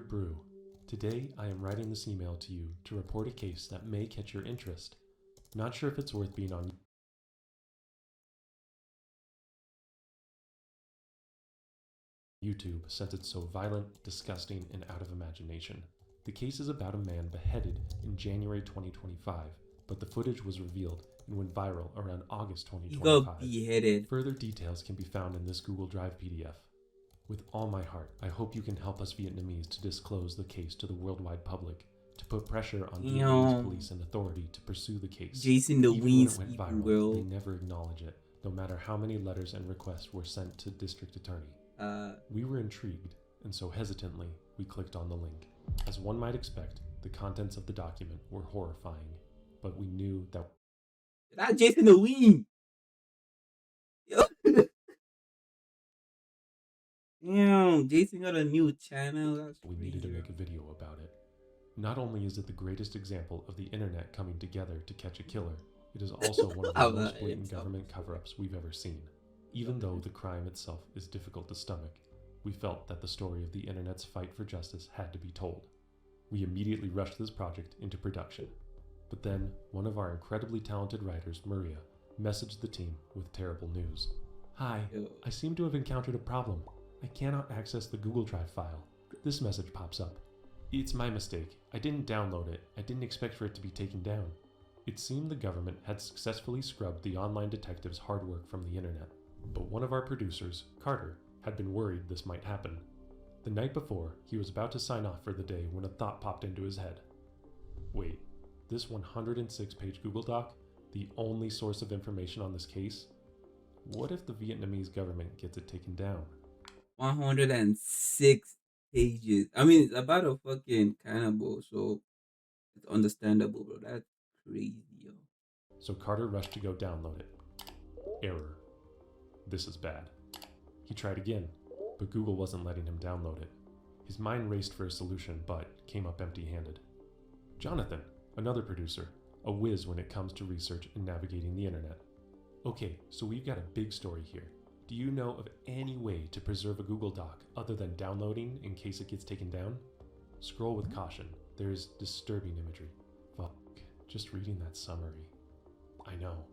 Brew. Today I am writing this email to you to report a case that may catch your interest. Not sure if it's worth being on YouTube since it's so violent, disgusting, and out of imagination. The case is about a man beheaded in January 2025, but the footage was revealed and went viral around August He got 2025. beheaded. Further details can be found in this Google Drive PDF. With all my heart, I hope you can help us Vietnamese to disclose the case to the worldwide public, to put pressure on Vietnamese police and authority to pursue the case. Jason the Even when Wings it went people, viral, bro. they never acknowledge it, no matter how many letters and requests were sent to district attorney. We were intrigued, and so hesitantly, we clicked on the link. As one might expect, the contents of the document were horrifying, but we knew that That's Jason the Wing. Damn, Jason got a new channel. That's we needed to make a video about it. Not only is it the greatest example of the internet coming together to catch a killer, it is also one of the most blatant government cover-ups we've ever seen. Even though the crime itself is difficult to stomach, we felt that the story of the internet's fight for justice had to be told. We immediately rushed this project into production. But then, one of our incredibly talented writers, Maria, messaged the team with terrible news. Hi, I seem to have encountered a problem. I cannot access the Google Drive file. This message pops up. It's my mistake. I didn't download it. I didn't expect for it to be taken down. It seemed the government had successfully scrubbed the online detective's hard work from the internet. But one of our producers, Carter, had been worried this might happen. The night before, he was about to sign off for the day when a thought popped into his head. Wait, this 106-page Google Doc, the only source of information on this case? What if the Vietnamese government gets it taken down? 106 pages. I mean, it's about a fucking cannibal, so it's understandable, bro. That's crazy, yo. So Carter rushed to go download it. Error. This is bad. He tried again, but Google wasn't letting him download it. His mind raced for a solution, but came up empty-handed. Jonathan, another producer, a whiz when it comes to research and navigating the internet. Okay, so we've got a big story here. Do you know of any way to preserve a Google Doc other than downloading in case it gets taken down? Scroll with caution. There is disturbing imagery. Fuck, just reading that summary. I know.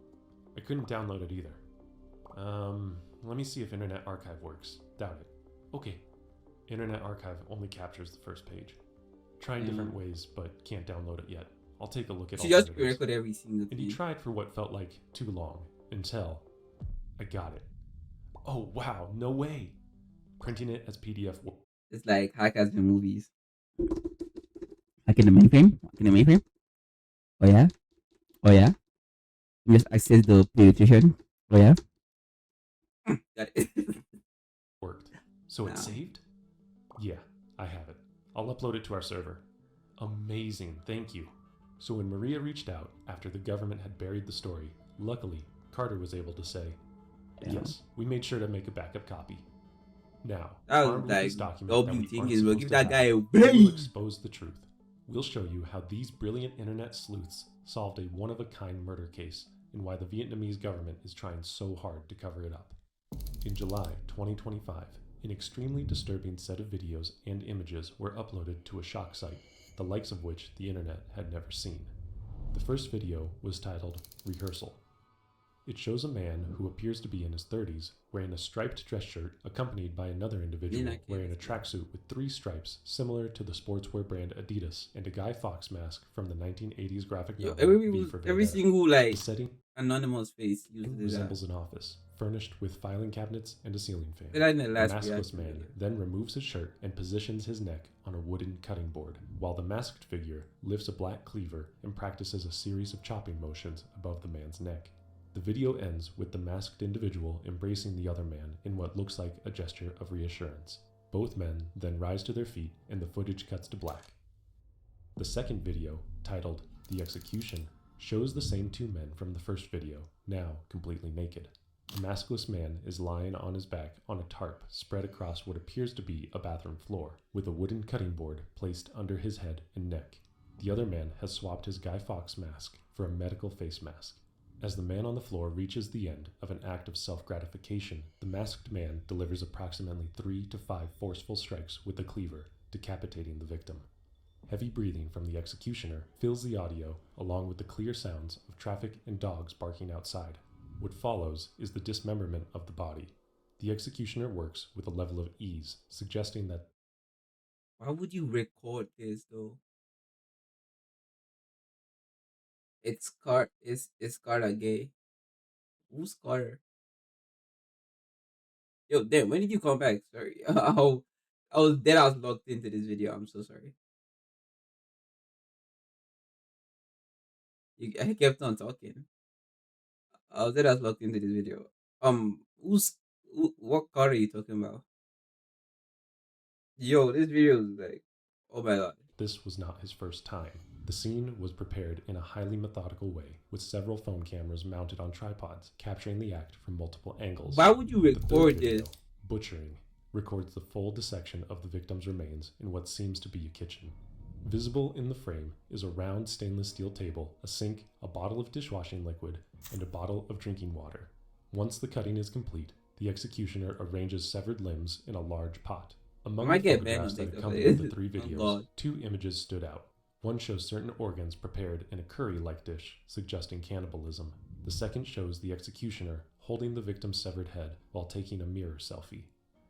I couldn't download it either. Let me see if Internet Archive works. Doubt it. Okay. Internet Archive only captures the first page. Trying different ways, but can't download it yet. I'll take a look at all. She just record every single thing. And he tried for what felt like too long, until I got it. Oh wow, no way! Printing it as PDF. It's like hackers in movies. Hack in the mainframe? Hack in the mainframe? Oh yeah? Oh yeah? Just access the pediatrician? Oh yeah? Got it. Worked. So it's saved? Yeah, I have it. I'll upload it to our server. Amazing, thank you. So when Maria reached out after the government had buried the story, luckily, Carter was able to say, yes, we made sure to make a backup copy. Now, armed with this document that we aren't supposed to have, we'll expose the truth. We'll show you how these brilliant internet sleuths solved a one-of-a-kind murder case and why the Vietnamese government is trying so hard to cover it up. In July 2025, an extremely disturbing set of videos and images were uploaded to a shock site, the likes of which the internet had never seen. The first video was titled Rehearsal. It shows a man who appears to be in his 30s wearing a striped dress shirt accompanied by another individual wearing a tracksuit with 3 stripes similar to the sportswear brand Adidas and a Guy Fawkes mask from the 1980s graphic novel V for Vendetta. Every single like setting anonymous face resembles an office furnished with filing cabinets and a ceiling fan. The maskless man then removes his shirt and positions his neck on a wooden cutting board, while the masked figure lifts a black cleaver and practices a series of chopping motions above the man's neck. The video ends with the masked individual embracing the other man in what looks like a gesture of reassurance. Both men then rise to their feet and the footage cuts to black. The second video, titled The Execution, shows the same 2 men from the first video, now completely naked. A maskless man is lying on his back on a tarp spread across what appears to be a bathroom floor, with a wooden cutting board placed under his head and neck. The other man has swapped his Guy Fawkes mask for a medical face mask. As the man on the floor reaches the end of an act of self-gratification, the masked man delivers approximately 3 to 5 forceful strikes with the cleaver, decapitating the victim. Heavy breathing from the executioner fills the audio, along with the clear sounds of traffic and dogs barking outside. What follows is the dismemberment of the body. The executioner works with a level of ease, suggesting that. Why would you record this though? It's Carter gay. Who's Carter? Yo, damn, when did you come back? Sorry. I was dead. I was locked into this video. I'm so sorry. I kept on talking. I was dead. I was locked into this video. What car are you talking about? Yo, this video is like, oh my god. This was not his first time. The scene was prepared in a highly methodical way, with several phone cameras mounted on tripods, capturing the act from multiple angles. Why would you record video, this? Butchering, records the full dissection of the victim's remains in what seems to be a kitchen. Visible in the frame is a round stainless steel table, a sink, a bottle of dishwashing liquid, and a bottle of drinking water. Once the cutting is complete, the executioner arranges severed limbs in a large pot. Among the photographs that accompanied the three videos, two images stood out. One shows certain organs prepared in a curry-like dish, suggesting cannibalism. The second shows the executioner holding the victim's severed head while taking a mirror selfie.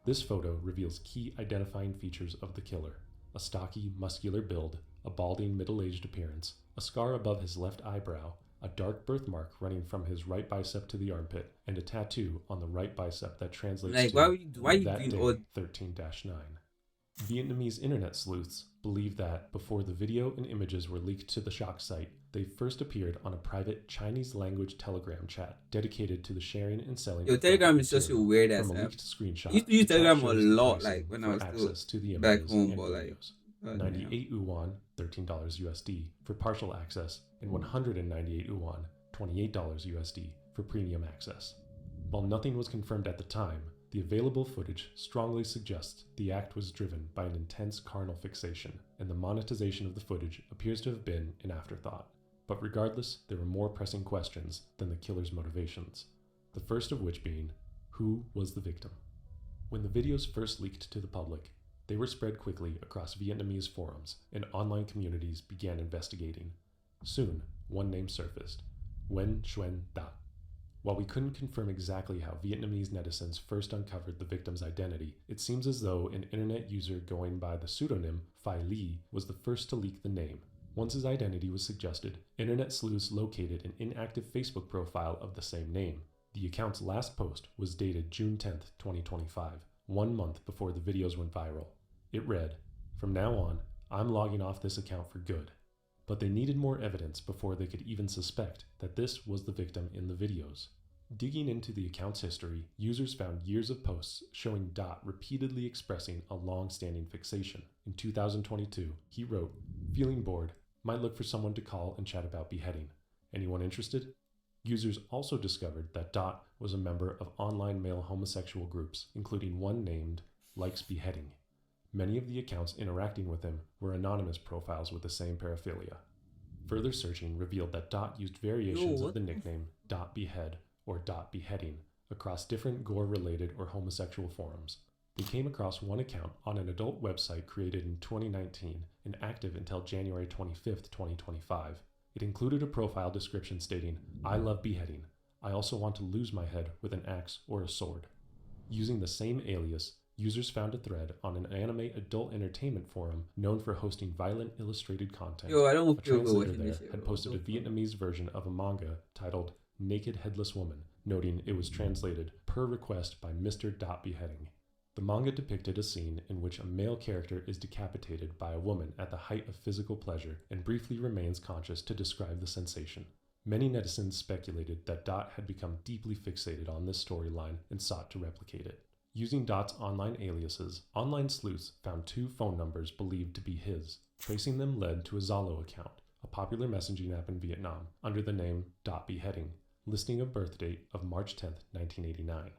This photo reveals key identifying features of the killer: a stocky, muscular build, a balding, middle-aged appearance, a scar above his left eyebrow, a dark birthmark running from his right bicep to the armpit, and a tattoo on the right bicep that translates to why you that doing day, all 13-9. Vietnamese internet sleuths believe that before the video and images were leaked to the shock site, they first appeared on a private Chinese-language Telegram chat dedicated to the sharing and selling. Yo, Telegram is such a weird ass app. Screenshot. I used to use Telegram a lot, like when I was still to the back images home, and but like, videos. 98 yuan, $13 USD for partial access, and 198 yuan, $28 USD for premium access. While nothing was confirmed at the time, the available footage strongly suggests the act was driven by an intense carnal fixation, and the monetization of the footage appears to have been an afterthought. But regardless, there were more pressing questions than the killer's motivations, the first of which being, who was the victim? When the videos first leaked to the public, they were spread quickly across Vietnamese forums, and online communities began investigating. Soon, one name surfaced: Nguyen Xuyen Dat. While we couldn't confirm exactly how Vietnamese netizens first uncovered the victim's identity, it seems as though an internet user going by the pseudonym Phi Li was the first to leak the name. Once his identity was suggested, internet sleuths located an inactive Facebook profile of the same name. The account's last post was dated June 10, 2025, 1 month before the videos went viral. It read, "From now on, I'm logging off this account for good." But they needed more evidence before they could even suspect that this was the victim in the videos. Digging into the account's history, users found years of posts showing Dot repeatedly expressing a long-standing fixation. In 2022, he wrote, "Feeling bored, might look for someone to call and chat about beheading. Anyone interested?" Users also discovered that Dot was a member of online male homosexual groups, including one named Likes Beheading. Many of the accounts interacting with him were anonymous profiles with the same paraphilia. Further searching revealed that Dot used variations of the nickname Dot Behead or Dot Beheading across different gore-related or homosexual forums. They came across one account on an adult website created in 2019 and active until January 25, 2025. It included a profile description stating, "I love beheading. I also want to lose my head with an axe or a sword." Using the same alias, users found a thread on an anime adult entertainment forum known for hosting violent illustrated content. Yo, I don't a feel translator good there had posted a Vietnamese version of a manga titled Naked Headless Woman, noting it was translated per request by Mr. Dot Beheading. The manga depicted a scene in which a male character is decapitated by a woman at the height of physical pleasure and briefly remains conscious to describe the sensation. Many netizens speculated that Dot had become deeply fixated on this storyline and sought to replicate it. Using Dot's online aliases, online sleuths found 2 phone numbers believed to be his. Tracing them led to a Zalo account, a popular messaging app in Vietnam, under the name Dot Beheading, listing a birth date of March 10, 1989.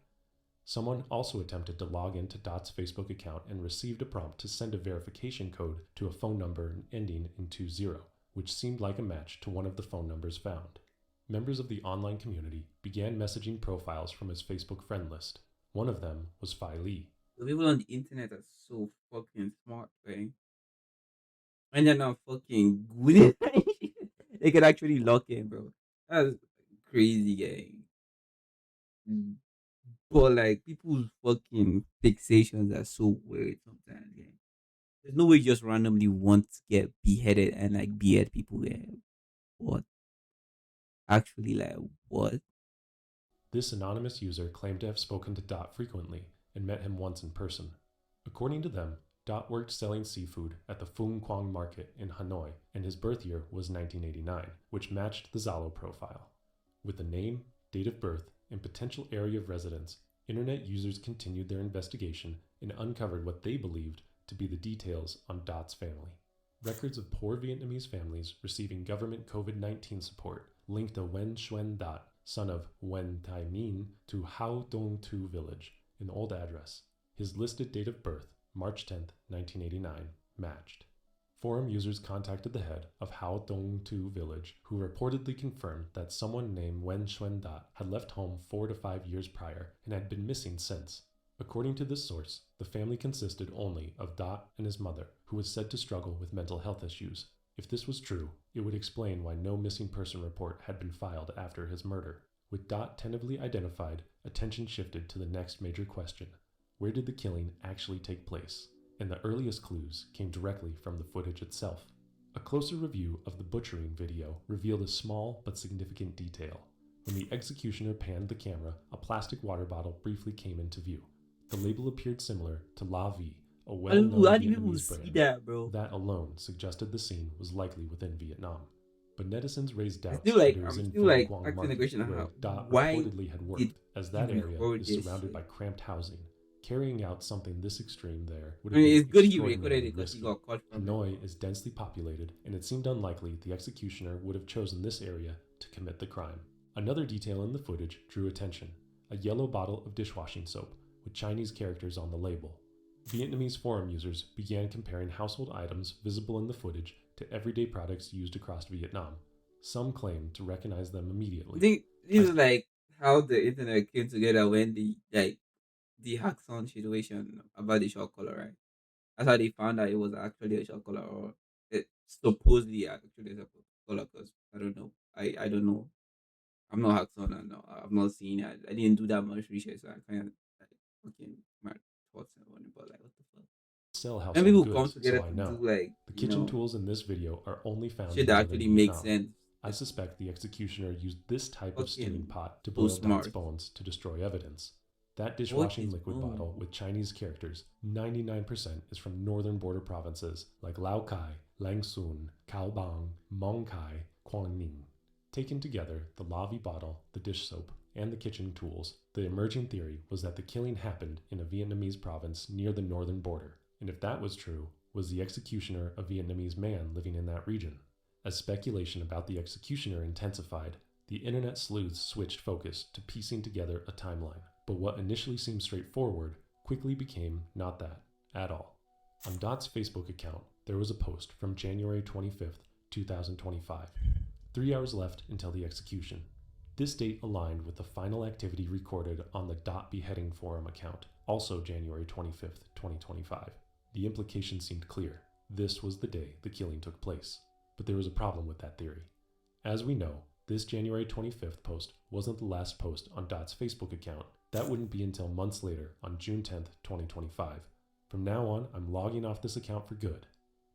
Someone also attempted to log into Dot's Facebook account and received a prompt to send a verification code to a phone number ending in 20, which seemed like a match to one of the phone numbers found. Members of the online community began messaging profiles from his Facebook friend list. One of them was Phi Li. The people on the internet are so fucking smart, man. And they're not fucking good. They could actually lock in, bro. That's crazy, gang. But like people's fucking fixations are so weird sometimes, gang. There's no way you just randomly want to get beheaded and like behead people, gang. What? Actually, like what? This anonymous user claimed to have spoken to Dot frequently and met him once in person. According to them, Dot worked selling seafood at the Phuong Quang market in Hanoi, and his birth year was 1989, which matched the Zalo profile. With the name, date of birth, and potential area of residence, internet users continued their investigation and uncovered what they believed to be the details on Dot's family. Records of poor Vietnamese families receiving government COVID-19 support linked to Wen Xuan Dat, son of Wen Tai Min, to Hao Dong Tu village, an old address. His listed date of birth, March 10, 1989, matched. Forum users contacted the head of Hao Dong Tu village, who reportedly confirmed that someone named Wen Xuan Dat had left home 4 to 5 years prior and had been missing since. According to this source, the family consisted only of Dot and his mother, who was said to struggle with mental health issues. If this was true, it would explain why no missing person report had been filed after his murder. With Dot tentatively identified, attention shifted to the next major question: where did the killing actually take place? And the earliest clues came directly from the footage itself. A closer review of the butchering video revealed a small but significant detail. When the executioner panned the camera, a plastic water bottle briefly came into view. The label appeared similar to La Vie, a well-known How do people Vietnamese see brand. that, bro? That alone suggested the scene was likely within Vietnam. But netizens raised I doubts still that like it was I'm in still Phuong like Quang asking the Market, question of where how Dot why reportedly had did worked, as he that area record is this surrounded by shit? cramped housing. Carrying out something this extreme there would I have mean, been it's good he recorded extraordinarily it because he risky. got caught from it, Hanoi bro. is densely populated, and it seemed unlikely the executioner would have chosen this area to commit the crime. Another detail in the footage drew attention: a yellow bottle of dishwashing soap with Chinese characters on the label. Vietnamese forum users began comparing household items visible in the footage to everyday products used across Vietnam. Some claimed to recognize them immediately. This is like how the internet came together when the hackathon situation about the short color, right? That's how they found out it was actually a short color, or it supposedly actually is a color. Because I don't know, I don't know. I'm not hackathon, and I've not seen it. I didn't do that much research, so I can't like fucking my thoughts on it. But like, what the fuck? Sell And household people come goods, together so I to do know. like The kitchen tools in this video are only found shit in that northern actually makes Vietnam. sense. I suspect the executioner used this type of stewing Fucking pot to so boil Dot's smart. bones to destroy evidence. That Boy dishwashing is liquid boom. bottle with Chinese characters, 99% is from northern border provinces like Lao Cai, Lang Sun, Cao Bang, Mong Kai, Quang Ninh. Taken together, the Lavi bottle, the dish soap, and the kitchen tools, the emerging theory was that the killing happened in a Vietnamese province near the northern border. And if that was true, was the executioner a Vietnamese man living in that region? As speculation about the executioner intensified, the internet sleuths switched focus to piecing together a timeline. But what initially seemed straightforward quickly became not that at all. On Dot's Facebook account, there was a post from January 25th, 2025. 3 hours left until the execution. This date aligned with the final activity recorded on the Dot Beheading Forum account, also January 25th, 2025. The implication seemed clear. This was the day the killing took place. But there was a problem with that theory. As we know, this January 25th post wasn't the last post on Dot's Facebook account. That wouldn't be until months later, on June 10th, 2025. From now on, I'm logging off this account for good.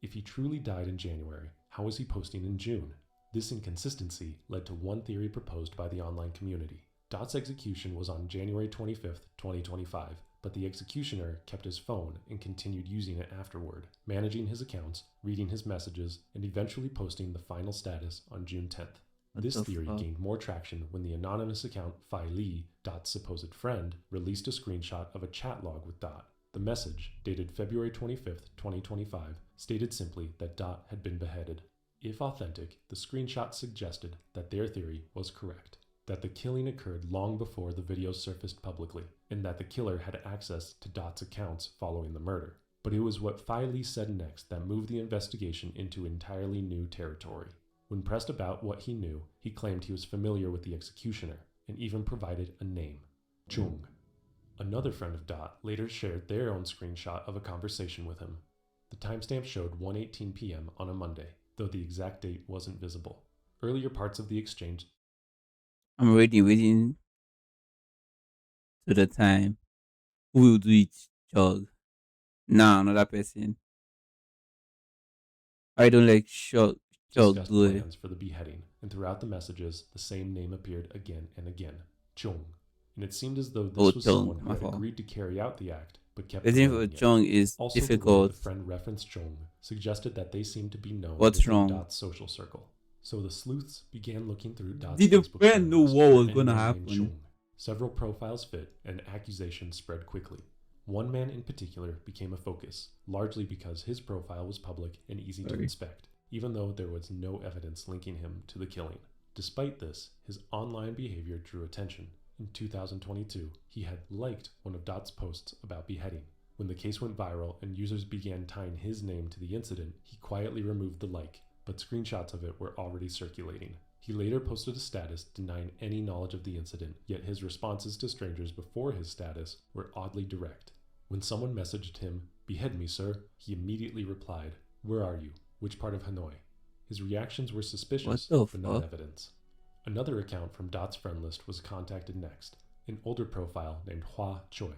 If he truly died in January, how was he posting in June? This inconsistency led to one theory proposed by the online community. Dot's execution was on January 25th, 2025, but the executioner kept his phone and continued using it afterward, managing his accounts, reading his messages, and eventually posting the final status on June 10th. What This the theory fuck? gained more traction when the anonymous account Phi Li, Dot's supposed friend, released a screenshot of a chat log with Dot. The message, dated February 25th, 2025, stated simply that Dot had been beheaded. If authentic, the screenshot suggested that their theory was correct, that the killing occurred long before the video surfaced publicly, and that the killer had access to Dot's accounts following the murder. But it was what Phi Li said next that moved the investigation into entirely new territory. When pressed about what he knew, he claimed he was familiar with the executioner, and even provided a name: Chung. Another friend of Dot later shared their own screenshot of a conversation with him. The timestamp showed 1:18 p.m. on a Monday, though the exact date wasn't visible. Earlier parts of the exchange I'm already waiting to the time. Who will do it? Chug. Nah, another person. I don't like Chug discussed do it. plans for the beheading, and throughout the messages, the same name appeared again and again: Chung. And it seemed as though Oh, this was Chong, someone who my had fault. agreed to carry out the act, but kept The thing for delaying it. Chong is Also, the way the difficult. friend referenced Chung suggested that they seemed to be known What's within wrong? Dot's social circle. So the sleuths began looking through Dot's Did the Facebook friend friend know list what for was gonna anyone named happen? Chung. Several profiles fit, and accusations spread quickly. One man in particular became a focus, largely because his profile was public and easy to Sorry. inspect, even though there was no evidence linking him to the killing. Despite this, his online behavior drew attention. In 2022, he had liked one of Dot's posts about beheading. When the case went viral and users began tying his name to the incident, he quietly removed the like, but screenshots of it were already circulating. He later posted a status denying any knowledge of the incident, yet his responses to strangers before his status were oddly direct. When someone messaged him, "Behead me, sir," he immediately replied, "Where are you? Which part of Hanoi?" His reactions were What suspicious, the but not fuck? evidence. Another account from Dot's friend list was contacted next, an older profile named Hua Choi.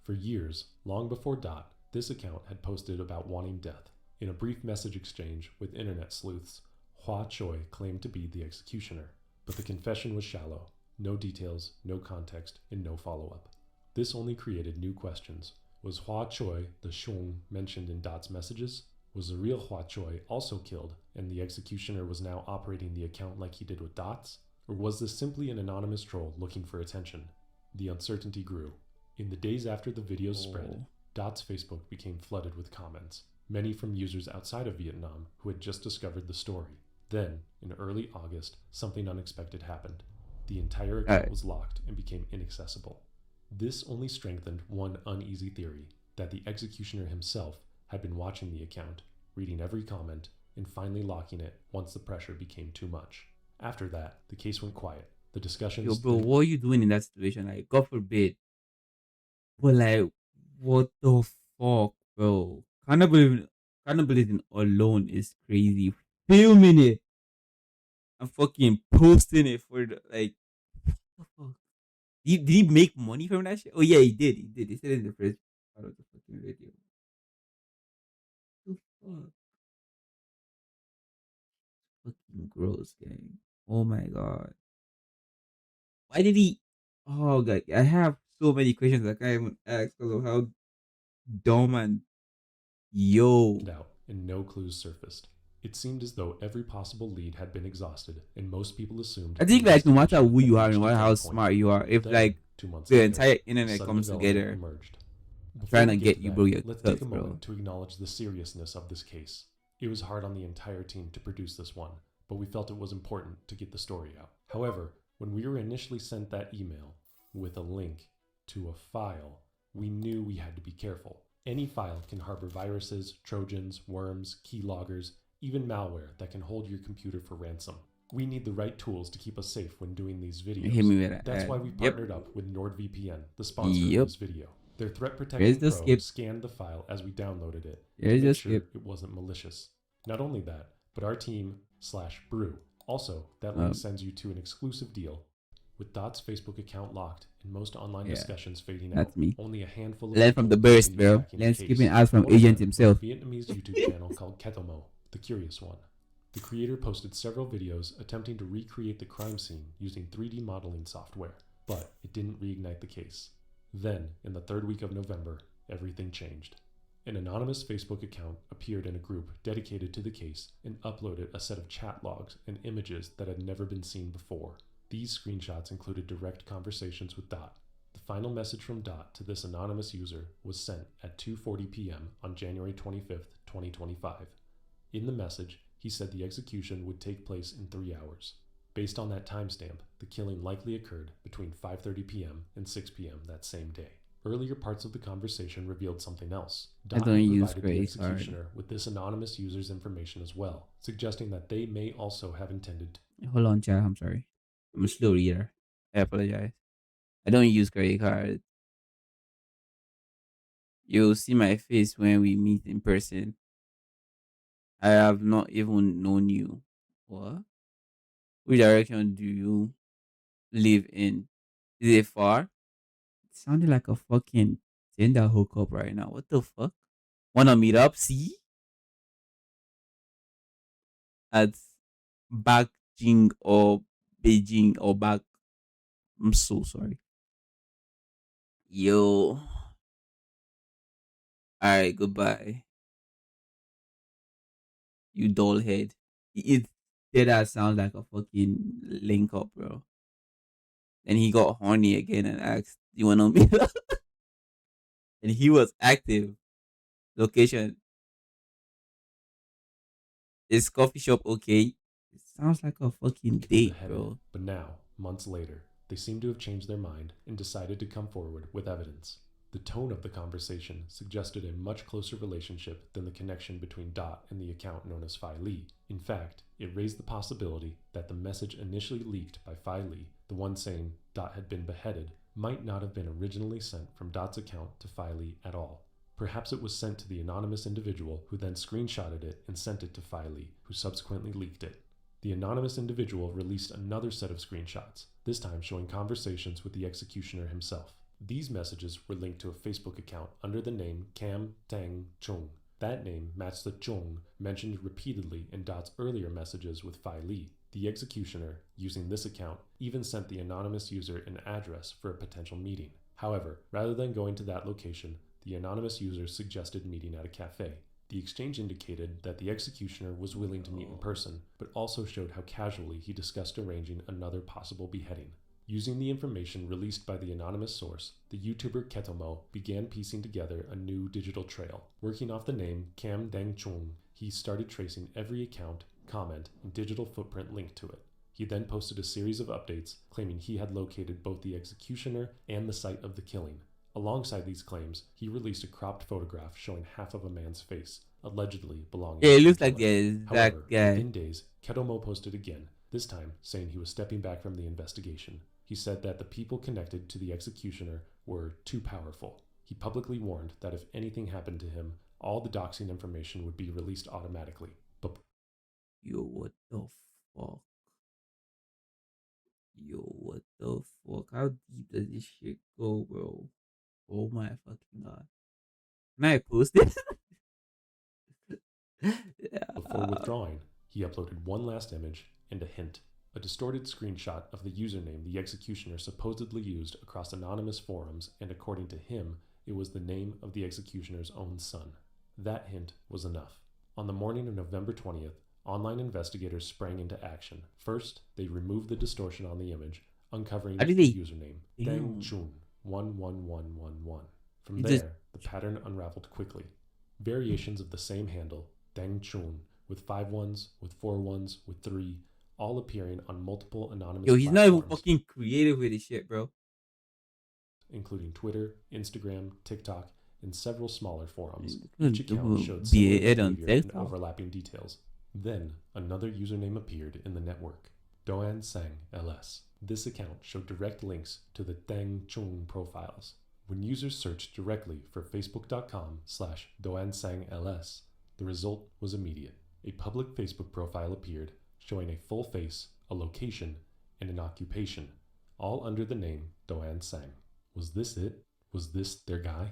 For years, long before Dot, this account had posted about wanting death. In a brief message exchange with internet sleuths, Hua Choi claimed to be the executioner, but the confession was shallow: no details, no context, and no follow up. This only created new questions. Was Hua Choi the Shung mentioned in Dot's messages? Was the real Hua Choi also killed, and the executioner was now operating the account like he did with Dot's? Or was this simply an anonymous troll looking for attention? The uncertainty grew. In the days after the videos spread, Dot's Facebook became flooded with comments, many from users outside of Vietnam who had just discovered the story. Then, in early August, something unexpected happened. The entire account Alright. was locked and became inaccessible. This only strengthened one uneasy theory: that the executioner himself had been watching the account, reading every comment, and finally locking it once the pressure became too much. After that, the case went quiet. The Yo, discussions bro, what are you doing in that situation? Like, God forbid. But like, what the fuck, bro? Cannibalism alone is crazy. Filming it and fucking posting it for the like. What the fuck? Did he make money from that shit? Oh yeah, he did. He did. He said it in the first part of the fucking video. What the fuck? Fucking gross, gang. Oh my god. Why did he? Oh god, I have so many questions I can't even ask because of how dumb and yo. out, and no clues surfaced. It seemed as though every possible lead had been exhausted, and most people assumed I the think like no matter investigation who had you are, no reached a matter dead how point. smart you are, if Then, like 2 months the later, entire a internet sudden comes development together, emerged. I'm Before trying we to get get to you, that, bro, your let's take a cuts, bro. moment to acknowledge the seriousness of this case. It was hard on the entire team to produce this one, but we felt it was important to get the story out. However, when we were initially sent that email with a link to a file, we knew we had to be careful. Any file can harbor viruses, trojans, worms, keyloggers, even malware that can hold your computer for ransom. We need the right tools to keep us safe when doing these Hit videos. me with an That's ad. why we Yep. partnered up with NordVPN, the sponsor of Yep. this video. Their Threat Here's Protection the Pro skip. scanned the file as we downloaded it to Here's make the sure skip. it wasn't malicious. Not only that, but our team/brew. Also, that link sends you to an exclusive deal. With Dot's Facebook account locked and most online Yeah, discussions fading out, that's me. only a handful of Learn people from the would burst, continue bro. tracking the Learn skipping case. ads from One of Agent them was a himself. Vietnamese YouTube channel called Ketomo, the Curious One. The creator posted several videos attempting to recreate the crime scene using 3D modeling software, but it didn't reignite the case. Then, in the third week of November, everything changed. An anonymous Facebook account appeared in a group dedicated to the case and uploaded a set of chat logs and images that had never been seen before. These screenshots included direct conversations with Dot. The final message from Dot to this anonymous user was sent at 2:40 p.m. on January 25th, 2025. In the message, he said the execution would take place in 3 hours. Based on that timestamp, the killing likely occurred between 5:30 p.m. and 6 p.m. that same day. Earlier parts of the conversation revealed something else. I Dot don't had use provided the credit card. executioner with this anonymous user's information as well, suggesting that they may also have intended. Hold on, chat. I'm sorry. I'm a slow reader. I apologize. I don't use credit card. You'll see my face when we meet in person. I have not even known you. What? Which direction do you live in? Is it far? It sounded like a fucking Tinder hookup right now. What the fuck? Wanna meet up? See? At Beijing or Beijing or back. I'm so sorry. Yo. Alright, goodbye. You dull head. It did that sound like a fucking link up, bro. And he got horny again and asked, "You wanna meet up?" And he was active. Location is coffee shop okay? It sounds like a fucking Kept date, beheaded, bro. but now, months later, they seem to have changed their mind and decided to come forward with evidence. The tone of the conversation suggested a much closer relationship than the connection between Dot and the account known as Phi Li. In fact, it raised the possibility that the message initially leaked by Phi Li, the one saying Dot had been beheaded, might not have been originally sent from Dot's account to Phi Li at all. Perhaps it was sent to the anonymous individual who then screenshotted it and sent it to Phi Li, who subsequently leaked it. The anonymous individual released another set of screenshots, this time showing conversations with the executioner himself. These messages were linked to a Facebook account under the name Cam Tang Chung. That name matched the Chung mentioned repeatedly in Dot's earlier messages with Phi Li. The executioner, using this account, even sent the anonymous user an address for a potential meeting. However, rather than going to that location, the anonymous user suggested meeting at a cafe. The exchange indicated that the executioner was willing to meet in person, but also showed how casually he discussed arranging another possible beheading. Using the information released by the anonymous source, the YouTuber Ketomo began piecing together a new digital trail. Working off the name Cam Deng Chung, he started tracing every account, comment, and digital footprint linked to it. He then posted a series of updates claiming he had located both the executioner and the site of the killing. Alongside these claims, he released a cropped photograph showing half of a man's face, allegedly belonging Yeah, it to the looks like killer. the exact However, guy. within days, Ketomo posted again, this time saying he was stepping back from the investigation. He said that the people connected to the executioner were too powerful. He publicly warned that if anything happened to him, all the doxing information would be released automatically. But Yo, what the fuck? Yo, what the fuck? How deep does this shit go, bro? Oh my fucking god. Can I post this? before Yeah. withdrawing, he uploaded one last image and a hint, a distorted screenshot of the username the executioner supposedly used across anonymous forums, and according to him, it was the name of the executioner's own son. That hint was enough. On the morning of November 20th, online investigators sprang into action. First, they removed the distortion on the image, uncovering How did the they? username Deng Damn. Chun 11111. From It just. there, the pattern unraveled quickly. Variations of the same handle, Deng Chun, with 5 ones, with 4 ones, with 3, all appearing on multiple anonymous Yo, he's not even platforms, fucking creative with this shit, bro. including Twitter, Instagram, TikTok, and several smaller forums. Each account Don't showed be similar a head on behavior and TikTok. overlapping details. Then, another username appeared in the network, Doan Sang LS. This account showed direct links to the Deng Chung profiles. When users searched directly for facebook.com/doansangls, the result was immediate. A public Facebook profile appeared showing a full face, a location, and an occupation, all under the name Doan Sang. Was this it? Was this their guy?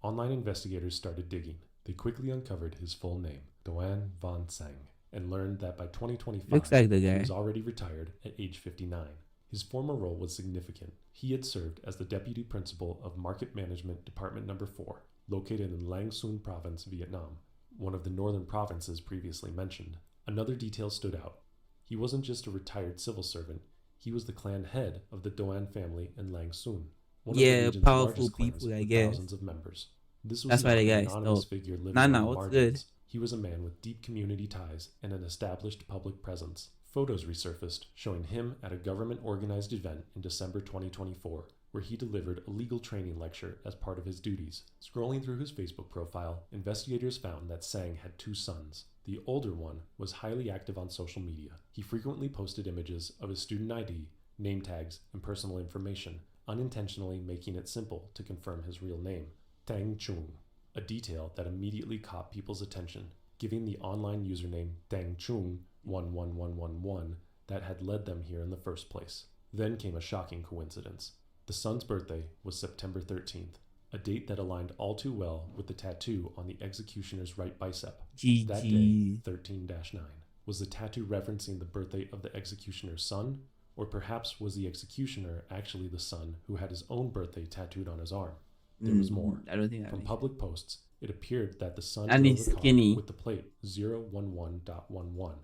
Online investigators started digging. They quickly uncovered his full name, Doan Von Sang, and learned that by Looks 2025, like the he guy. was already retired at age 59. His former role was significant. He had served as the deputy principal of Market Management Department Number 4, located in Lang Son Province, Vietnam, one of the northern provinces previously mentioned. Another detail stood out. He wasn't just a retired civil servant, he was the clan head of the Doan family in Lang Son, one of the Yeah, region's powerful largest clans people, I with guess. thousands of members. This was That's why not the an guy is anonymous dope. figure living on Nana, the what's good? margins. He was a man with deep community ties and an established public presence. Photos resurfaced showing him at a government organized event in December 2024, where he delivered a legal training lecture as part of his duties. Scrolling through his Facebook profile, investigators found that Sang had 2 sons. The older one was highly active on social media. He frequently posted images of his student ID, name tags, and personal information, unintentionally making it simple to confirm his real name, Tang Chung, a detail that immediately caught people's attention. giving the online username Dangchung11111 that had led them here in the first place. Then came a shocking coincidence. The son's birthday was September 13th, a date that aligned all too well with the tattoo on the executioner's right bicep. GG. That day, 13-9. Was the tattoo referencing the birthday of the executioner's son? Or perhaps was the executioner actually the son who had his own birthday tattooed on his arm? There was more. I don't think that From public posts, it appeared that the son and drove he's a car skinny. with the plate 011.11,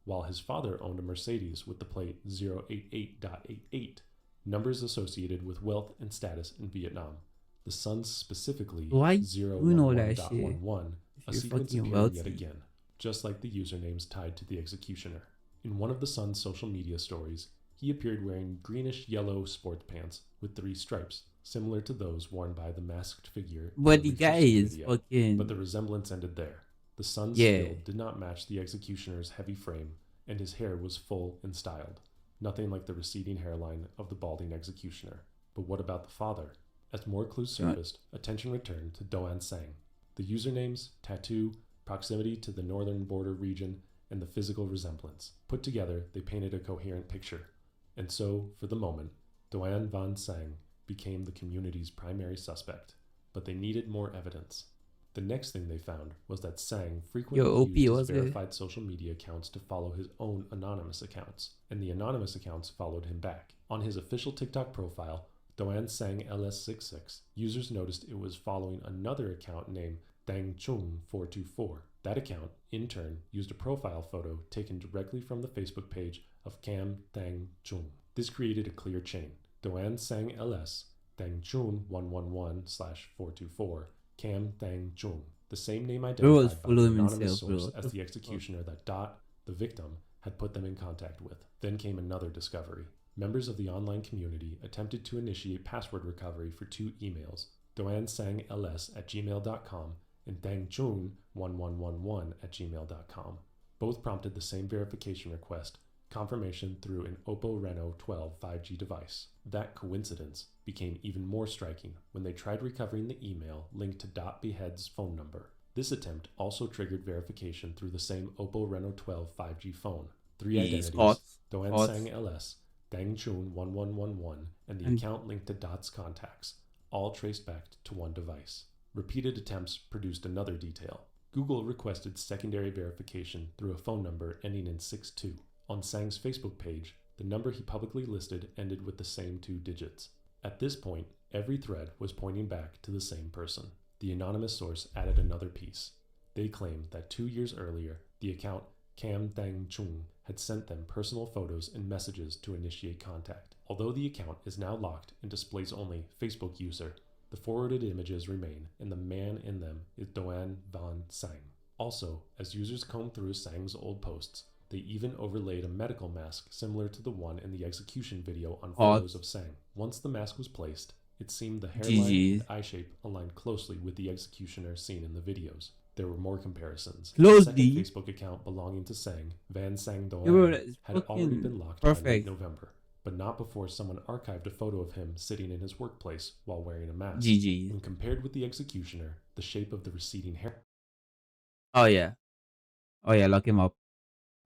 while his father owned a Mercedes with the plate 088.88, numbers associated with wealth and status in Vietnam. The son's specifically Why you know that shit? 011.11, a sequence appearing yet again, just like the usernames tied to the executioner. In one of the son's social media stories, he appeared wearing greenish-yellow sports pants with 3 stripes, similar to those worn by the masked figure. But the guy is fucking. But the resemblance ended there. The son's build did not match the executioner's heavy frame, and his hair was full and styled. Nothing like the receding hairline of the balding executioner. But what about the father? As more clues surfaced, attention returned to Doan Sang. The usernames, tattoo, proximity to the northern border region, and the physical resemblance. Put together, they painted a coherent picture. And so, for the moment, Doan Van Sang became the community's primary suspect. But they needed more evidence. The next thing they found was that Sang frequently used his verified social media accounts to follow his own anonymous accounts, and the anonymous accounts followed him back. On his official TikTok profile, Doan Sang LS66, users noticed it was following another account named Dangchung424. That account, in turn, used a profile photo taken directly from the Facebook page of Cam Dang Chung. This created a clear chain. Doan Sang LS, Dangchun111/424, Cam Dang Chung, the same name identified by the anonymous source as the executioner that Dot, the victim, had put them in contact with. Then came another discovery. Members of the online community attempted to initiate password recovery for 2 emails, doansangls@gmail.com and dangchun1111@gmail.com. Both prompted the same verification request, confirmation through an Oppo Reno 12 5G device. That coincidence became even more striking when they tried recovering the email linked to Dot Behead's phone number. This attempt also triggered verification through the same Oppo Reno 12 5G phone. 3 identities, Doan Sang LS, Dangchun1111, and the account linked to Dot's contacts, all traced back to one device. Repeated attempts produced another detail. Google requested secondary verification through a phone number ending in 62. On Sang's Facebook page, the number he publicly listed ended with the same 2 digits. At this point, every thread was pointing back to the same person. The anonymous source added another piece. They claimed that 2 years earlier, the account Cam Dang Chung had sent them personal photos and messages to initiate contact. Although the account is now locked and displays only Facebook user, the forwarded images remain, and the man in them is Doan Van Sang. Also, as users combed through Sang's old posts, they even overlaid a medical mask similar to the one in the execution video on photos of Sang. Once the mask was placed, it seemed the hairline and eye shape aligned closely with the executioner seen in the videos. There were more comparisons. The second Facebook account belonging to Sang, Van Sang Doan, had already been locked by mid-November, but not before someone archived a photo of him sitting in his workplace while wearing a mask. When compared with the executioner, the shape of the receding hair... Oh yeah, lock him up.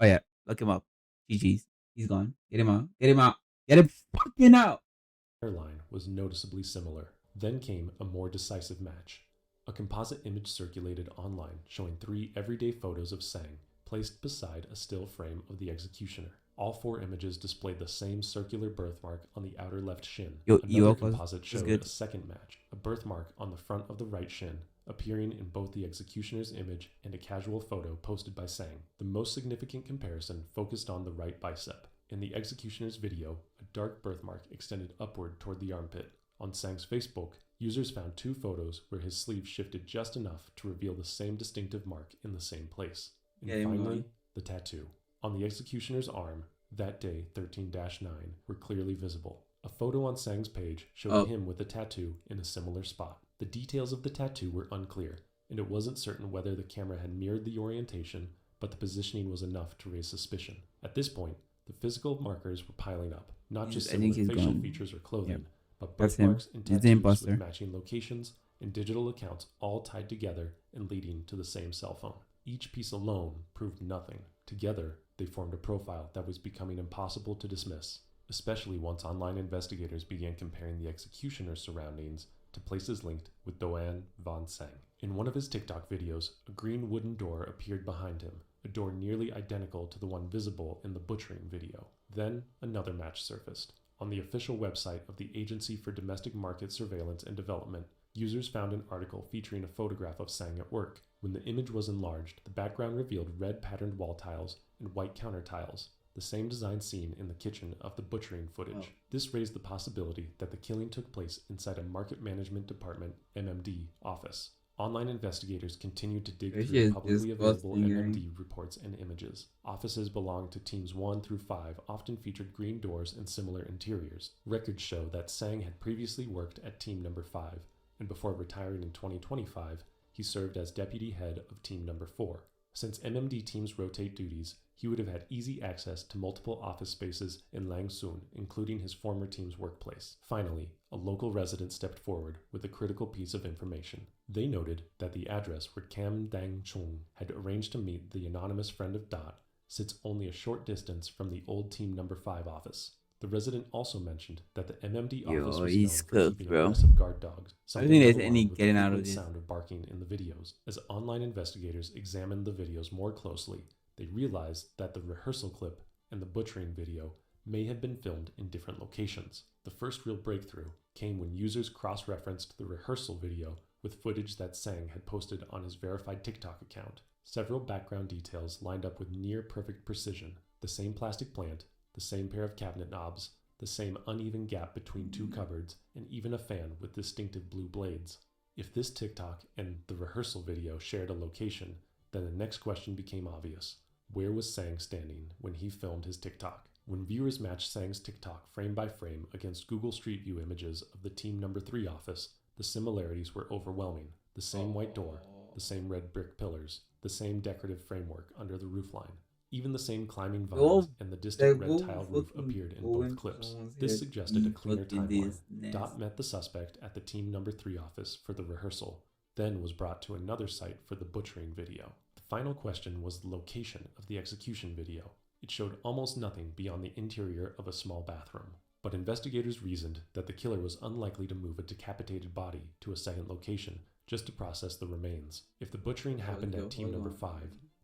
Oh yeah, lock him up. GG's. He's gone. Get him out. Get him out. Get him fucking out. Hairline was noticeably similar. Then came a more decisive match. A composite image circulated online showing 3 everyday photos of Sang placed beside a still frame of the executioner. All 4 images displayed the same circular birthmark on the outer left shin. Another composite showed a second match, a birthmark on the front of the right shin, appearing in both the executioner's image and a casual photo posted by Sang. The most significant comparison focused on the right bicep. In the executioner's video, a dark birthmark extended upward toward the armpit. On Sang's Facebook, users found 2 photos where his sleeve shifted just enough to reveal the same distinctive mark in the same place. And finally, the tattoo. On the executioner's arm, that day 13-9, were clearly visible. A photo on Sang's page showed him with a tattoo in a similar spot. The details of the tattoo were unclear, and it wasn't certain whether the camera had mirrored the orientation, but the positioning was enough to raise suspicion. At this point, the physical markers were piling up, not just similar facial features or clothing, but birthmarks and tattoos with matching locations and digital accounts all tied together and leading to the same cell phone. Each piece alone proved nothing. Together, they formed a profile that was becoming impossible to dismiss, especially once online investigators began comparing the executioner's surroundings to places linked with Doan Von Sang. In one of his TikTok videos, a green wooden door appeared behind him, a door nearly identical to the one visible in the butchering video. Then, another match surfaced. On the official website of the Agency for Domestic Market Surveillance and Development, users found an article featuring a photograph of Sang at work. When the image was enlarged, the background revealed red patterned wall tiles and white counter tiles, the same design seen in the kitchen of the butchering footage. Oh. This raised the possibility that the killing took place inside a Market Management Department (MMD) office. Online investigators continued to dig through publicly available MMD reports and images. Offices belonging to Teams 1 through 5 often featured green doors and similar interiors. Records show that Sang had previously worked at Team Number 5, and before retiring in 2025, he served as deputy head of Team Number 4. Since MMD teams rotate duties, he would have had easy access to multiple office spaces in Langsun, including his former team's workplace. Finally, a local resident stepped forward with a critical piece of information. They noted that the address where Kam Dang-chung had arranged to meet the anonymous friend of Dot sits only a short distance from the old Team Number 5 office. The resident also mentioned that the MMD office was known for keeping aggressive guard dogs, something that alarmed with the frequent sound of barking in the videos. As online investigators examined the videos more closely, they realized that the rehearsal clip and the butchering video may have been filmed in different locations. The first real breakthrough came when users cross-referenced the rehearsal video with footage that Sang had posted on his verified TikTok account. Several background details lined up with near-perfect precision: the same plastic plant, the same pair of cabinet knobs, the same uneven gap between two cupboards, and even a fan with distinctive blue blades. If this TikTok and the rehearsal video shared a location, then the next question became obvious. Where was Sang standing when he filmed his TikTok? When viewers matched Sang's TikTok frame by frame against Google Street View images of the Team Number 3 office, the similarities were overwhelming. The same white door, the same red brick pillars, the same decorative framework under the roofline. Even the same climbing vines and the distant red tile roof appeared in both clips. This suggested a cleaner timeline. Dot met the suspect at the Team Number 3 office for the rehearsal, then was brought to another site for the butchering video. The final question was the location of the execution video. It showed almost nothing beyond the interior of a small bathroom. But investigators reasoned that the killer was unlikely to move a decapitated body to a second location just to process the remains. If the butchering happened at Team Number 5,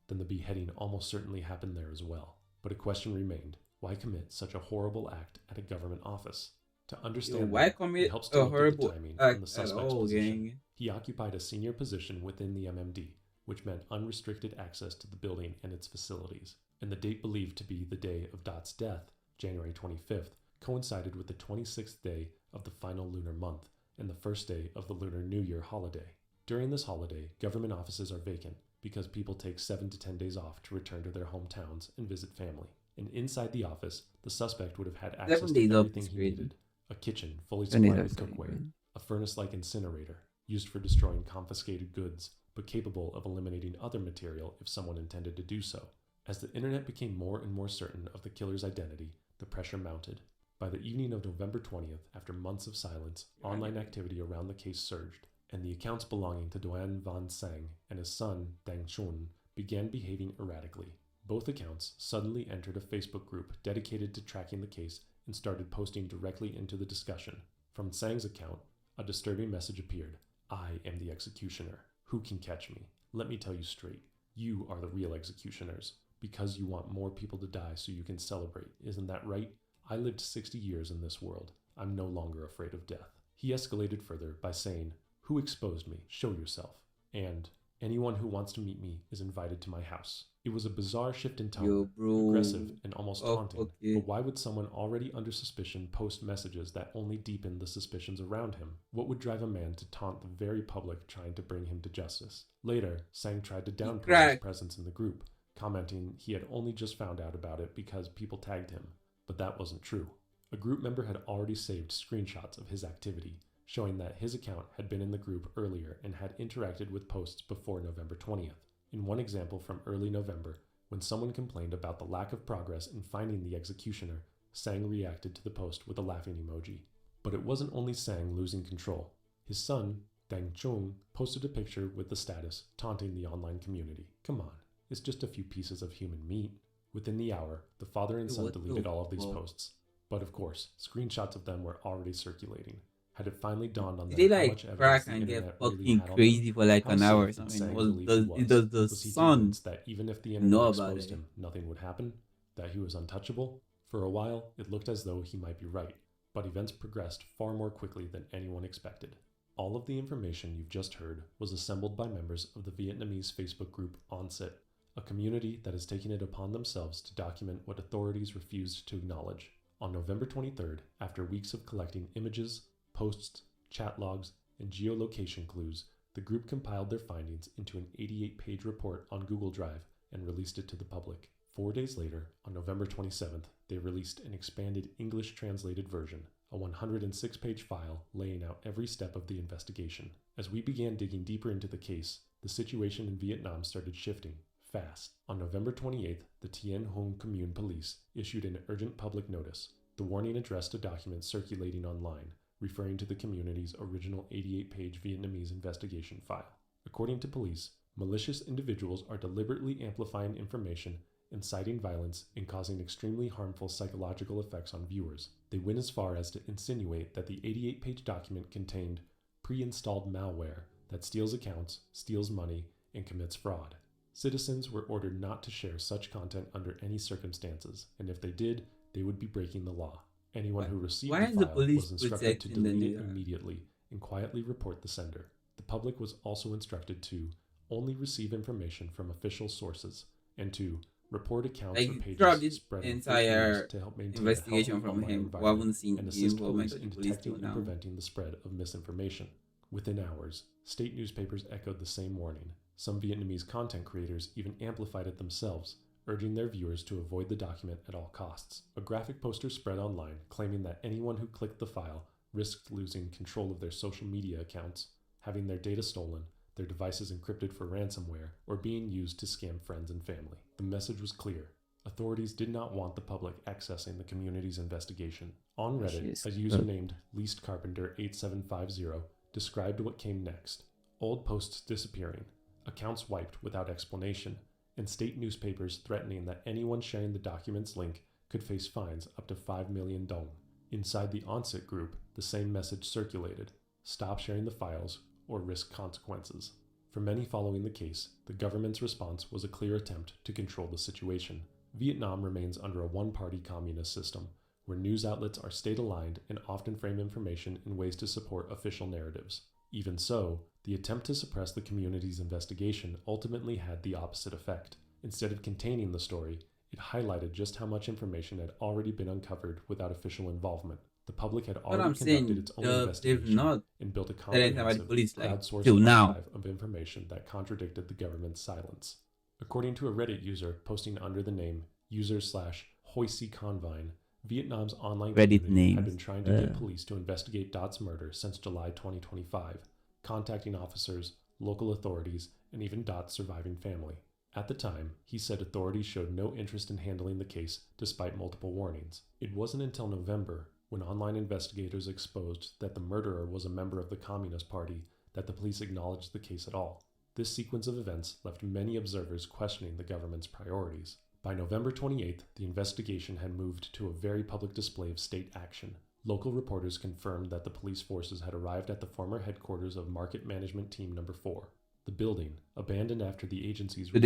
then the beheading almost certainly happened there as well. But a question remained: why commit such a horrible act at a government office? To understand that, it helps to look at the timing and the suspect's position. He occupied a senior position within the MMD, which meant unrestricted access to the building and its facilities. And the date believed to be the day of Dot's death, January 25th, coincided with the 26th day of the final lunar month and the first day of the Lunar New Year holiday. During this holiday, government offices are vacant because people take 7 to 10 days off to return to their hometowns and visit family. And inside the office, the suspect would have had access to everything he needed: a kitchen fully supplied with cookware, a furnace-like incinerator used for destroying confiscated goods, but capable of eliminating other material if someone intended to do so. As the internet became more and more certain of the killer's identity, the pressure mounted. By the evening of November 20th, after months of silence, online activity around the case surged, and the accounts belonging to Doan Von Sang and his son, Dang Chun, began behaving erratically. Both accounts suddenly entered a Facebook group dedicated to tracking the case and started posting directly into the discussion. From Sang's account, a disturbing message appeared: "I am the executioner. Who can catch me? Let me tell you straight. You are the real executioners. Because you want more people to die so you can celebrate. Isn't that right? I lived 60 years in this world. I'm no longer afraid of death." He escalated further by saying, "Who exposed me? Show yourself. And anyone who wants to meet me is invited to my house." It was a bizarre shift in tone, aggressive and almost taunting. Okay. But why would someone already under suspicion post messages that only deepened the suspicions around him? What would drive a man to taunt the very public trying to bring him to justice? Later, Sang tried to downplay his presence in the group, commenting he had only just found out about it because people tagged him. But that wasn't true. A group member had already saved screenshots of his activity, showing that his account had been in the group earlier and had interacted with posts before November 20th. In one example from early November, when someone complained about the lack of progress in finding the executioner, Sang reacted to the post with a laughing emoji. But it wasn't only Sang losing control. His son, Deng Chung posted a picture with the status taunting the online community. Come on, it's just a few pieces of human meat. Within the hour, the father and son deleted all of these posts. But of course, screenshots of them were already circulating. Had it finally dawned on them how much evidence the internet really had on crazy them? for like How an hour or safe did something? Sang Was believe he was? does the Was he son convinced that even if the internet exposed him, nothing would happen? That he was untouchable? For a while, it looked as though he might be right, but events progressed far more quickly than anyone expected. All of the information you've just heard was assembled by members of the Vietnamese Facebook group Onset, a community that has taken it upon themselves to document what authorities refused to acknowledge. On November 23rd, after weeks of collecting images, posts, chat logs, and geolocation clues, the group compiled their findings into an 88-page report on Google Drive and released it to the public. 4 days later, on November 27th, they released an expanded English translated version, a 106-page file laying out every step of the investigation. As we began digging deeper into the case, the situation in Vietnam started shifting fast. On November 28th, the Tien Hung Commune Police issued an urgent public notice. The warning addressed a document circulating online, referring to the community's original 88-page Vietnamese investigation file. According to police, malicious individuals are deliberately amplifying information, inciting violence, and causing extremely harmful psychological effects on viewers. They went as far as to insinuate that the 88-page document contained pre-installed malware that steals accounts, steals money, and commits fraud. Citizens were ordered not to share such content under any circumstances, and if they did, they would be breaking the law. Anyone who received the file was instructed to delete it immediately and quietly report the sender. The public was also instructed to only receive information from official sources and to report accounts or pages spreading fake news to help maintain a healthy online environment and assist police in detecting and preventing the spread of misinformation. Within hours, state newspapers echoed the same warning. Some Vietnamese content creators even amplified it themselves, urging their viewers to avoid the document at all costs. A graphic poster spread online claiming that anyone who clicked the file risked losing control of their social media accounts, having their data stolen, their devices encrypted for ransomware, or being used to scam friends and family. The message was clear. Authorities did not want the public accessing the community's investigation. On Reddit, a user named LeastCarpenter8750 described what came next. Old posts disappearing, accounts wiped without explanation, and state newspapers threatening that anyone sharing the document's link could face fines up to 5 million dong. Inside the Onset group, the same message circulated: stop sharing the files or risk consequences. For many following the case, the government's response was a clear attempt to control the situation. Vietnam remains under a one-party communist system, where news outlets are state-aligned and often frame information in ways to support official narratives. Even so, the attempt to suppress the community's investigation ultimately had the opposite effect. Instead of containing the story, it highlighted just how much information had already been uncovered without official involvement. The public had already conducted its own investigation and built a comprehensive, crowdsourced archive of information that contradicted the government's silence. According to a Reddit user posting under the name user/HoiSiConvine, Vietnam's online community had been trying to get police to investigate Dot's murder since July 2025, contacting officers, local authorities, and even Dot's surviving family. At the time, he said authorities showed no interest in handling the case despite multiple warnings. It wasn't until November, when online investigators exposed that the murderer was a member of the Communist Party, that the police acknowledged the case at all. This sequence of events left many observers questioning the government's priorities. By November 28th, the investigation had moved to a very public display of state action. Local reporters confirmed that the police forces had arrived at the former headquarters of Market Management Team Number 4. The building, abandoned after the agency's was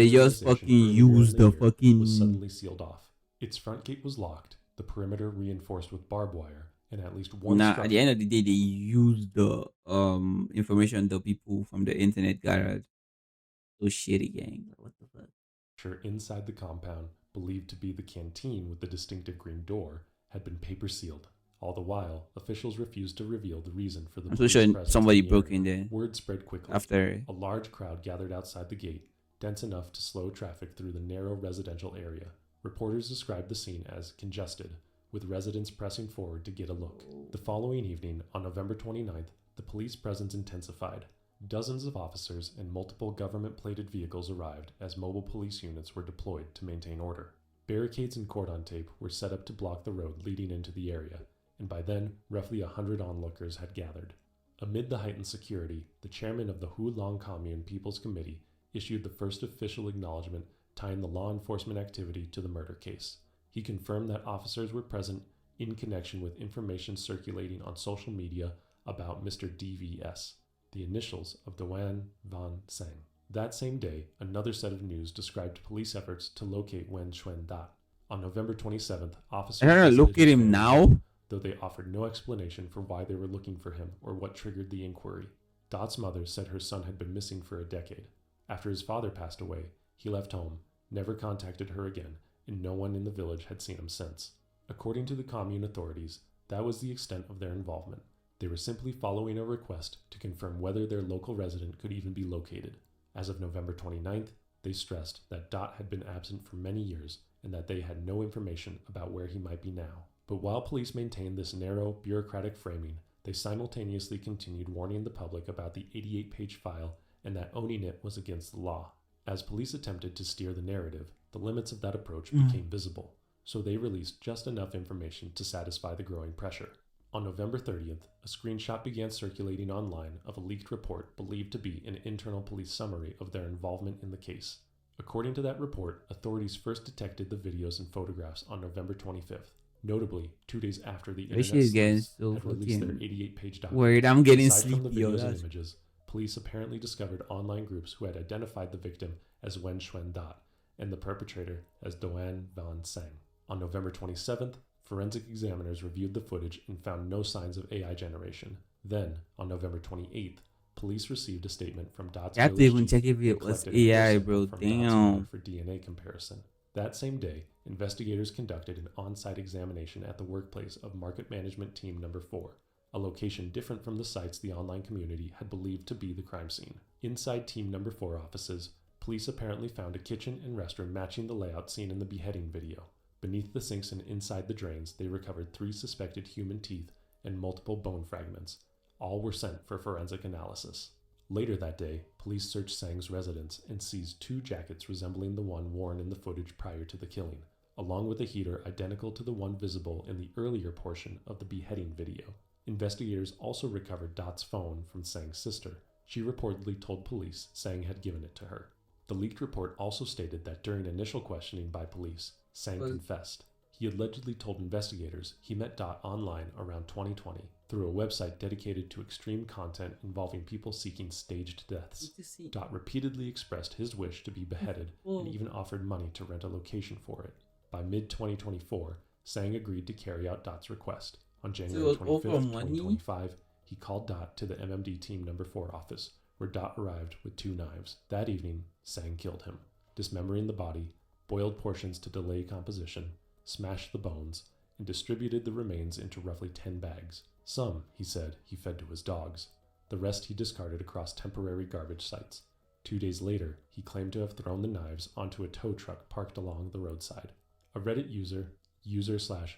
suddenly sealed off. Its front gate was locked, the perimeter reinforced with barbed wire, and at least one at the end of the day, they used the information the people from the internet gathered. So shitty, gang. What the fuck? Inside the compound, believed to be the canteen with the distinctive green door, had been paper sealed. All the while, officials refused to reveal the reason for the police presence. Somebody broke in there. Word spread quickly. After a large crowd gathered outside the gate, dense enough to slow traffic through the narrow residential area. Reporters described the scene as congested, with residents pressing forward to get a look. The following evening, on November 29th, the police presence intensified. Dozens of officers and multiple government-plated vehicles arrived as mobile police units were deployed to maintain order. Barricades and cordon tape were set up to block the road leading into the area, and by then, roughly 100 onlookers had gathered. Amid the heightened security, the chairman of the Hulong Commune People's Committee issued the first official acknowledgement tying the law enforcement activity to the murder case. He confirmed that officers were present in connection with information circulating on social media about Mr. DVS, the initials of Doan Van Sang. That same day, another set of news described police efforts to locate Wen Xuan Dat. On November 27th, officers look at him now. Though they offered no explanation for why they were looking for him or what triggered the inquiry. Dot's mother said her son had been missing for a decade. After his father passed away, he left home, never contacted her again, and no one in the village had seen him since. According to the commune authorities, that was the extent of their involvement. They were simply following a request to confirm whether their local resident could even be located. As of November 29th, they stressed that Dot had been absent for many years and that they had no information about where he might be now. But while police maintained this narrow, bureaucratic framing, they simultaneously continued warning the public about the 88-page file and that owning it was against the law. As police attempted to steer the narrative, the limits of that approach became visible, so they released just enough information to satisfy the growing pressure. On November 30th, a screenshot began circulating online of a leaked report believed to be an internal police summary of their involvement in the case. According to that report, authorities first detected the videos and photographs on November 25th. Notably, 2 days after the internet had released their 88-page document. Word, I'm getting Aside sleepy. from the videos and images, police apparently discovered online groups who had identified the victim as Wen Xuan Dat and the perpetrator as Doan Van Sang. On November 27th, forensic examiners reviewed the footage and found no signs of AI generation. Then, on November 28th, police received a statement from Dot's village chief even check if it was AI, bro. Damn. For DNA comparison. That same day, investigators conducted an on-site examination at the workplace of Market Management Team Number 4, a location different from the sites the online community had believed to be the crime scene. Inside Team Number 4 offices, police apparently found a kitchen and restroom matching the layout seen in the beheading video. Beneath the sinks and inside the drains, they recovered 3 suspected human teeth and multiple bone fragments. All were sent for forensic analysis. Later that day, police searched Sang's residence and seized 2 jackets resembling the one worn in the footage prior to the killing, along with a heater identical to the one visible in the earlier portion of the beheading video. Investigators also recovered Dot's phone from Sang's sister. She reportedly told police Sang had given it to her. The leaked report also stated that during initial questioning by police, Sang confessed. He allegedly told investigators he met Dot online around 2020 through a website dedicated to extreme content involving people seeking staged deaths. Dot repeatedly expressed his wish to be beheaded and even offered money to rent a location for it. By mid-2024, Sang agreed to carry out Dot's request. On January 25th, 2025, he called Dot to the MMD Team Number 4 office, where Dot arrived with 2 knives. That evening, Sang killed him, dismembering the body, boiled portions to delay composition, smashed the bones, and distributed the remains into roughly 10 bags. Some, he said, he fed to his dogs. The rest he discarded across temporary garbage sites. 2 days later, he claimed to have thrown the knives onto a tow truck parked along the roadside. A Reddit user/Hoisey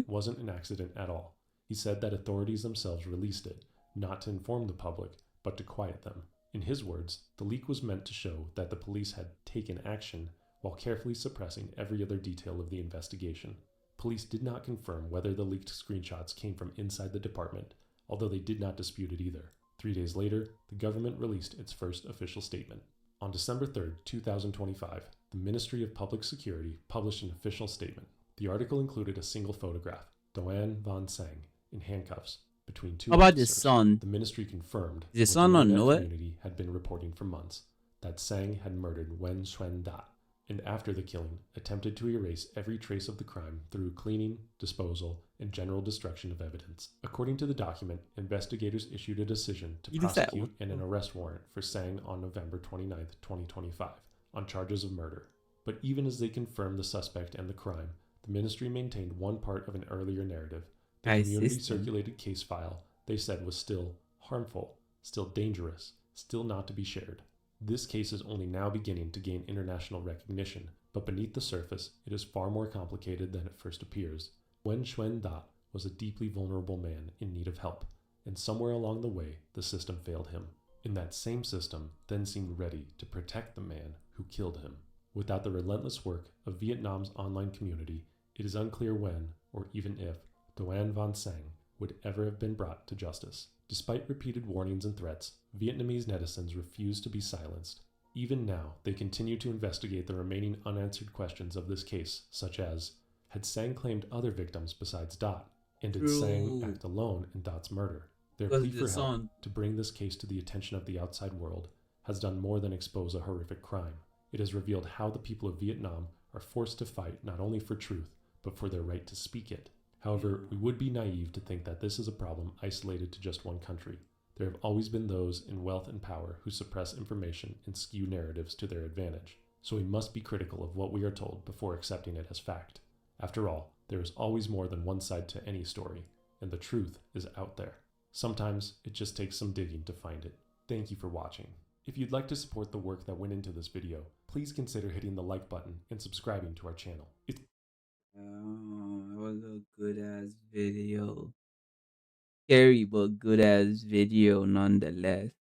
wasn't an accident at all. He said that authorities themselves released it, not to inform the public, but to quiet them. In his words, the leak was meant to show that the police had taken action while carefully suppressing every other detail of the investigation. Police did not confirm whether the leaked screenshots came from inside the department, although they did not dispute it either. 3 days later, the government released its first official statement. On December 3, 2025, the Ministry of Public Security published an official statement. The article included a single photograph, Doan Van Sang, in handcuffs, between 2 How about officers. the son? The ministry confirmed Does the son not know it? Community had been reporting for months that Sang had murdered Wen Xuan Dat, and after the killing, attempted to erase every trace of the crime through cleaning, disposal, and general destruction of evidence. According to the document, investigators issued a decision to prosecute and an arrest warrant for Sang on November 29, 2025, on charges of murder. But even as they confirmed the suspect and the crime, the ministry maintained one part of an earlier narrative. The community-circulated case file, they said, was still harmful, still dangerous, still not to be shared. This case is only now beginning to gain international recognition, but beneath the surface, it is far more complicated than it first appears. Wen Xuan Dat was a deeply vulnerable man in need of help, and somewhere along the way, the system failed him. And that same system then seemed ready to protect the man who killed him. Without the relentless work of Vietnam's online community, it is unclear when, or even if, Doan Van Sang would ever have been brought to justice. Despite repeated warnings and threats, Vietnamese netizens refused to be silenced. Even now, they continue to investigate the remaining unanswered questions of this case, such as, had Sang claimed other victims besides Dot? And did Sang True. act alone in Dot's murder? Their Because plea it's the for help son. to bring this case to the attention of the outside world has done more than expose a horrific crime. It has revealed how the people of Vietnam are forced to fight not only for truth, but for their right to speak it. However, Yeah. we would be naive to think that this is a problem isolated to just one country. There have always been those in wealth and power who suppress information and skew narratives to their advantage. So we must be critical of what we are told before accepting it as fact. After all, there is always more than one side to any story, and the truth is out there. Sometimes it just takes some digging to find it. Thank you for watching. If you'd like to support the work that went into this video, please consider hitting the like button and subscribing to our channel. Oh, it was a good ass video. Scary but good ass video nonetheless.